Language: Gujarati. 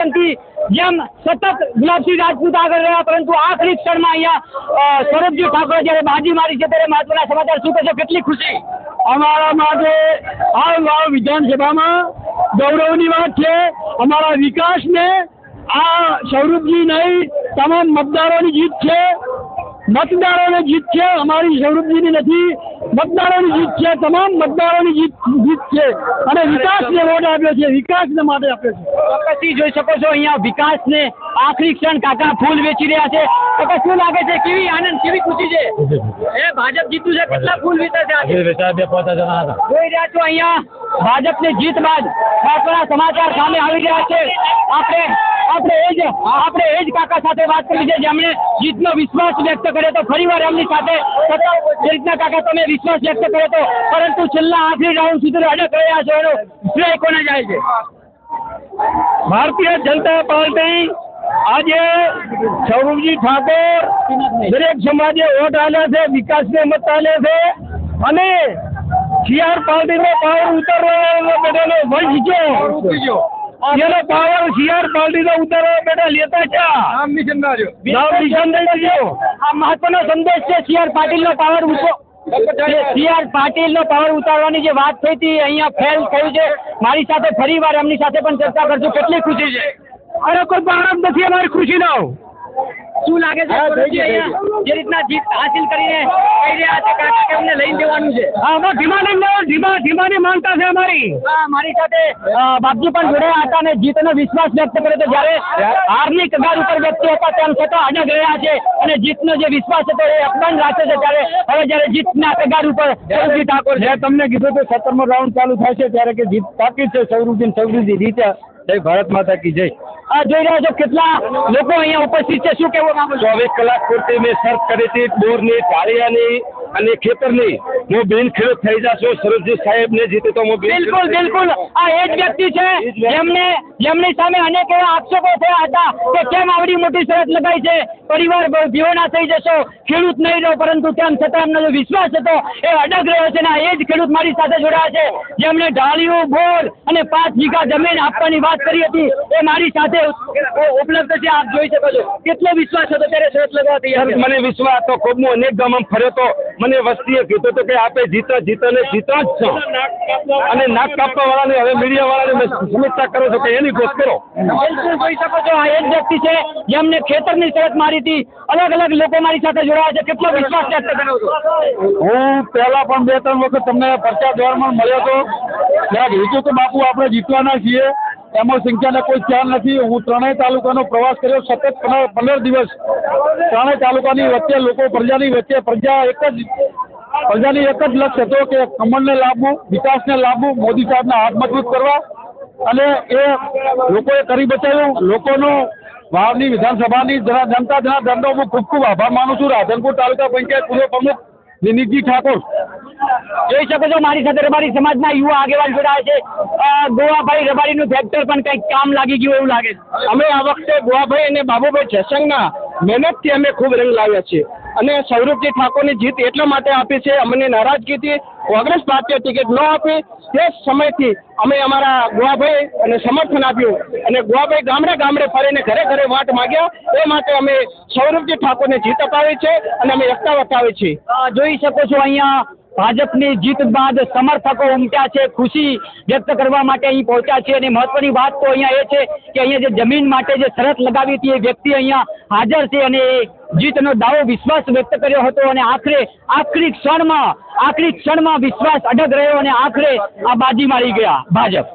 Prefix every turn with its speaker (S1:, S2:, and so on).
S1: જેમ સતત ગુલાબસિંહ રાજપૂત આગળ રહ્યા, પરંતુ આખરી ક્ષણમાં અહીંયા સૌરભજી ઠાકોર જ્યારે બાજી મારી છે ત્યારે મહત્વના સમાચાર શું કહેશો? કેટલી ખુશી
S2: અમારા માટે આ વિધાનસભામાં ગૌરવની વાત છે। અમારા વિકાસને આ સૌરભજી નહીં, તમામ મતદારોની જીત છે। મતદારોની જીત છે, અમારી સૌરભજીની નથી। મતદારોની જીત છે, તમામ મતદારોની જીત છે અને વિકાસને વોટ આપ્યો છે, વિકાસને માટે આપ્યો છે।
S1: ચોક્કસથી જોઈ શકો છો અહીંયા વિકાસને આખરી ક્ષણ કાકા ફૂલ વેચી રહ્યા છે। કાકા શું લાગે છે, કેવી આનંદ, કેવી ખુશી છે? એ ભાજપ જીત્યું છે, કેટલા ફૂલ વેચા છે? જોઈ રહ્યા છો અહીંયા ભાજપની જીત બાદ મહત્વના સમાચાર સામે આવી રહ્યા છે। આપણે એ જ કાકા સાથે વાત કરી છે જેમણે જીતનો વિશ્વાસ વ્યક્ત કર્યો તો ફરીવાર એમની સાથે જે રીતના કાકા તમે વિશ્વાસ વ્યક્ત કર્યો તો, પરંતુ છેલ્લા આખરી રાઉન્ડ સુધી અડક રહ્યા છો, એનો શ્રેય કોને જાય છે?
S2: ભારતીય જનતા પાર્ટી આજે સૌરભજી ઠાકોર દરેક સમાજે વોટ આલ્યા છે, વિકાસને મત આલ્યા છે અને સીઆર પાર્ટીનો પાવર ઉતારવાનો બેટાનો ભય જીત્યો। એનો પાવર સીઆર પાર્ટીનો ઉતારવા બેટા લેતા ક્યાં? નામ નિશાન નહીં ગયો।
S1: આ મહત્વનો સંદેશ છે સીઆર પાટીલનો પાવર સીઆર પાટીલનો પાવર ઉતારવાની જે વાત થઈ હતી અહીંયા ફેલ થયું છે। મારી સાથે ફરીવાર એમની સાથે પણ ચર્ચા કરશું। કેટલી ખુશી છે?
S2: અરે કોઈ બહાર નથી અમારી ખુશીનો।
S1: શું લાગે છે જે રીતના જીત હાસિલ કરીને કહી રહ્યા છે કાકા કે અમને લઈને દેવાનું છે?
S2: આમાં ધીમાની માંગતા છે અમારી।
S1: મારી સાથે બાપજી પણ જોડાયા હતા અને જીતનો વિશ્વાસ વ્યક્ત કર્યો હતો। જ્યારે હારની કગાર ઉપર વ્યક્તિ હતા તેમ છતાં અડગ રહ્યા છે અને જીતનો જે વિશ્વાસ હતો એ અકબંધ રાખે છે। ત્યારે હવે જ્યારે જીતના કગાર ઉપર સૌરભજી ઠાકોર
S2: મેં તમને કીધું કે 17મો રાઉન્ડ ચાલુ થાય છે ત્યારે કે જીત પાકી છે। સૌરભજી રીતે જય ભારત માતા કી જય।
S1: જોઈ રહ્યા છો કેટલા લોકો અહીંયા ઉપસ્થિત છે, શું કહેવા માંગુ છો?
S2: 24 કલાક પૂરતી મેં સર્ચ કરી હતી, બોરની, ઢાળિયાની અને ખેતરની। હું બિન ખેડૂત થઈ જશો, સૌરભજી સાહેબ ને જીતે તો હું
S1: બિલકુલ આ એ જ વ્યક્તિ છે જેમની સામે અનેક એવા આક્ષેપો થયા હતા કે કેમ આવડી મોટી શરત લગાઈ છે, પરિવાર વિહોણા થઈ જશો, ખેડૂત નહીં રહો, પરંતુ તેમ છતાં એમનો જે વિશ્વાસ હતો એ અડગ રહ્યો છે। એ જ ખેડૂત મારી સાથે જોડાયા છે જેમણે ઢાળિયું, બોર અને 5 વીઘા જમીન આપવાની વાત કરી હતી, એ મારી સાથે ઉપલબ્ધ છે। આપ જોઈ શકો છો કેટલો વિશ્વાસ હતો ત્યારે શરત લગાવતી।
S2: મને વિશ્વાસ હતો ખૂબ। હું અનેક ગામમાં ફર્યો તો મને વસ્તીએ કીધું હતું કે આપે જીતો જ છો અને નાક કાપવા વાળાને હવે મીડિયા વાળાને સમીક્ષા કરો છો કે એની ગોત કરો।
S1: બિલકુલ જોઈ શકો છો આ એ જ વ્યક્તિ છે જેમને ખેતરની શરત મારી હતી। અલગ અલગ લોકો મારી સાથે જોડાયા છે। કેટલો વિશ્વાસ વ્યક્ત કર્યો હતો?
S2: હું પહેલા પણ 2-3 વખત તમને પરચા દ્વારમાં મળ્યો હતો, ત્યાં કીધું કે બાપુ આપણે જીતવાના છીએ, એમાં સંખ્યાને કોઈ ખ્યાલ નથી। હું 3 તાલુકાનો પ્રવાસ કર્યો, સતત 15 દિવસ 3 તાલુકાની વચ્ચે લોકો, પ્રજાની વચ્ચે, પ્રજાની એક જ લક્ષ્ય હતો કે કમળને લાવવું, વિકાસને લાવવું, મોદી સાહેબના હાથ મજબૂત કરવા અને એ લોકોએ કરી બચાવ્યું। લોકોનો વાવની વિધાનસભાની જનતા જનાર્દનનો હું ખૂબ આભાર માનું છું। રાધનપુર તાલુકા પંચાયત પૂર્વ પ્રમુખ વિનીતજી ઠાકોર।
S1: જોઈ શકો છો મારી સાથે રબારી સમાજના યુવા આગેવાન જોડાયા છે। ગોવાભાઈ રબારીનું ફેક્ટર પણ કંઈક કામ લાગી ગયું એવું લાગે છે।
S2: અમે આ વખતે ગોવાભાઈ અને બાબુભાઈ જસંગના મહેનતથી અમે ખૂબ રંગ લાવ્યા છીએ અને સૌરભજી ઠાકોરની જીત એટલા માટે આપી છે, અમને નારાજગીથી કોંગ્રેસ પાર્ટીએ ટિકિટ ન આપી તે સમયથી અમે અમારા ગોવાભાઈ અને સમર્થન આપ્યું અને ગોવાભાઈ ગામડે ફરીને ઘરે વાટ માંગ્યા। એ માટે અમે સૌરભજી ઠાકોરને જીત અપાવી છે અને અમે એકતા વટાવી છે।
S1: જોઈ શકો છો અહીંયા ભાજપની જીત બાદ સમર્થકો ઉમટ્યા છે, ખુશી વ્યક્ત કરવા માટે અહીં પહોંચ્યા છે। અને મહત્વની વાત તો અહીંયા એ છે કે અહીંયા જે જમીન માટે જે શરત લગાવી હતી એ વ્યક્તિ અહીંયા હાજર છે અને એ જીતનો દાવો વિશ્વાસ વ્યક્ત કર્યો હતો અને આખરી ક્ષણમાં વિશ્વાસ અડગ રહ્યો અને આખરે આ બાજી મારી ગયા ભાજપ।